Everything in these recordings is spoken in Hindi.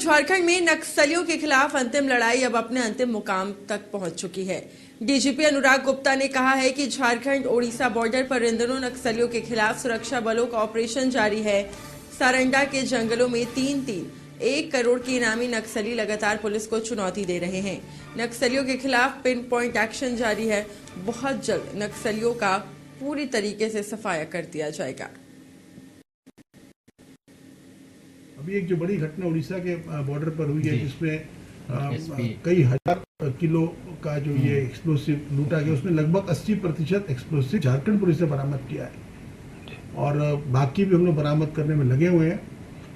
झारखंड में नक्सलियों के खिलाफ अंतिम लड़ाई अब अपने अंतिम मुकाम तक पहुंच चुकी है। डीजीपी अनुराग गुप्ता ने कहा है कि झारखंड ओडिशा बॉर्डर पर इन दिनों नक्सलियों के खिलाफ सुरक्षा बलों का ऑपरेशन जारी है। सारंडा के जंगलों में 1 करोड़ के इनामी नक्सली लगातार पुलिस को चुनौती दे रहे हैं। नक्सलियों के खिलाफ पिन पॉइंट एक्शन जारी है। बहुत जल्द नक्सलियों का पूरी तरीके से सफाया कर दिया जाएगा। अभी एक जो बड़ी घटना उड़ीसा के बॉर्डर पर हुई है, जिसमें कई हजार किलो का जो ये एक्सप्लोसिव लूटा गया, उसमें लगभग 80% एक्सप्लोसिव झारखंड पुलिस ने बरामद किया है और बाकी भी हम लोग बरामद करने में लगे हुए हैं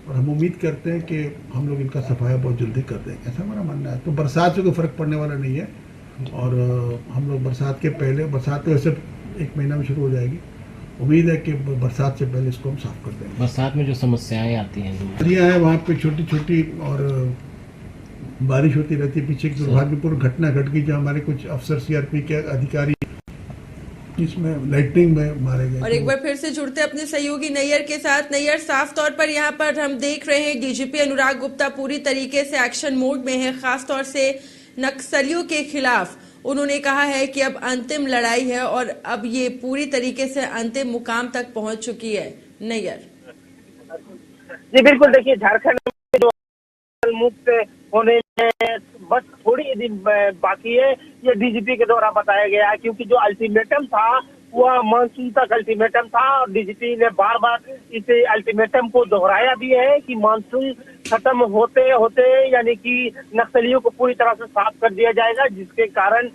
और हम उम्मीद करते हैं कि हम लोग इनका सफाया बहुत जल्दी कर देंगे, ऐसा हमारा मानना है। तो बरसात से कोई फर्क पड़ने वाला नहीं है और हम लोग बरसात के पहले, बरसात तो वैसे 1 महीना में शुरू हो जाएगी, उम्मीद है कि बरसात से पहले इसको हम साफ कर देंगे। बरसात में जो समस्याएं आती हैं, नदियाँ हैं वहाँ पे छोटी छोटी और बारिश होती रहती है। पीछे एक दुर्भाग्यपूर्ण घटना घट गई जहाँ हमारे कुछ अफसर सीआरपी के अधिकारी इसमें लाइटनिंग में मारे गए। और एक बार फिर से जुड़ते अपने सहयोगी नैयर के साथ। नैयर, साफ तौर पर यहाँ पर हम देख रहे हैं डीजीपी अनुराग गुप्ता पूरी तरीके से एक्शन मोड में है, खास तौर से नक्सलियों के खिलाफ। उन्होंने कहा है कि अब अंतिम लड़ाई है और अब ये पूरी तरीके से अंतिम मुकाम तक पहुंच चुकी है। नैयर जी बिल्कुल, देखिए झारखंड में जो मुक्त होने में बस थोड़ी दिन बाकी है, ये डीजीपी के द्वारा बताया गया है, क्योंकि जो अल्टीमेटम था वह मानसून तक अल्टीमेटम था और डीजीपी ने बार बार इस अल्टीमेटम को दोहराया भी है कि मानसून खत्म होते होते यानी कि नक्सलियों को पूरी तरह से साफ कर दिया जाएगा, जिसके कारण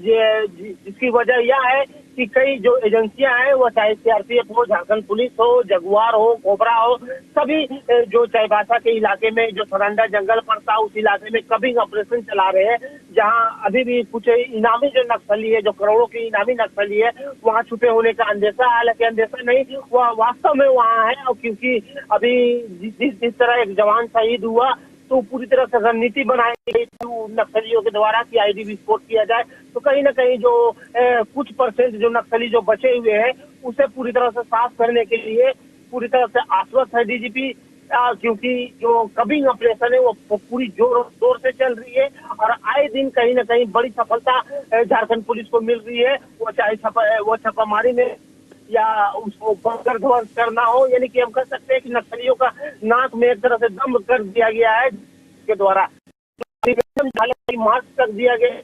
जिसकी वजह यह है कि कई जो एजेंसियां हैं, वो चाहे सीआरपीएफ हो, झारखंड पुलिस हो, जगुआर हो, कोबरा हो, सभी जो चाईबासा के इलाके में जो सारंडा जंगल पड़ता उस इलाके में कबिंग ऑपरेशन चला रहे हैं, जहां अभी भी कुछ इनामी जो नक्सली है, जो करोड़ों के इनामी नक्सली है, वहां छुपे होने का अंदेशा, हालांकि अंदेशा नहीं, वह वास्तव में वहां है। और क्योंकि अभी जिस तरह एक जवान शहीद हुआ, तो पूरी तरह से रणनीति बनाई गई नक्सलियों के द्वारा कि आईडी विस्फोट किया जाए, तो कहीं ना कहीं जो कुछ परसेंट जो नक्सली जो बचे हुए हैं उसे पूरी तरह से साफ करने के लिए पूरी तरह से आश्वस्त है डीजीपी, क्योंकि जो कबिंग ऑपरेशन है वो पूरी जोर से चल रही है और आए दिन कहीं ना कहीं बड़ी सफलता झारखंड पुलिस को मिल रही है। वो चाहे वो छापामारी में या उसको बंकर ध्वंस करना हो, यानी कि हम कह सकते हैं कि नक्सलियों का नाक में एक तरह से दम कर दिया गया है के द्वारा। मार्च कर दिया गया,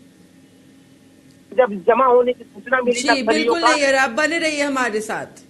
जब जमा होने की सूचना मिली जी बिल्कुल नहीं, आप बने रहिए हमारे साथ।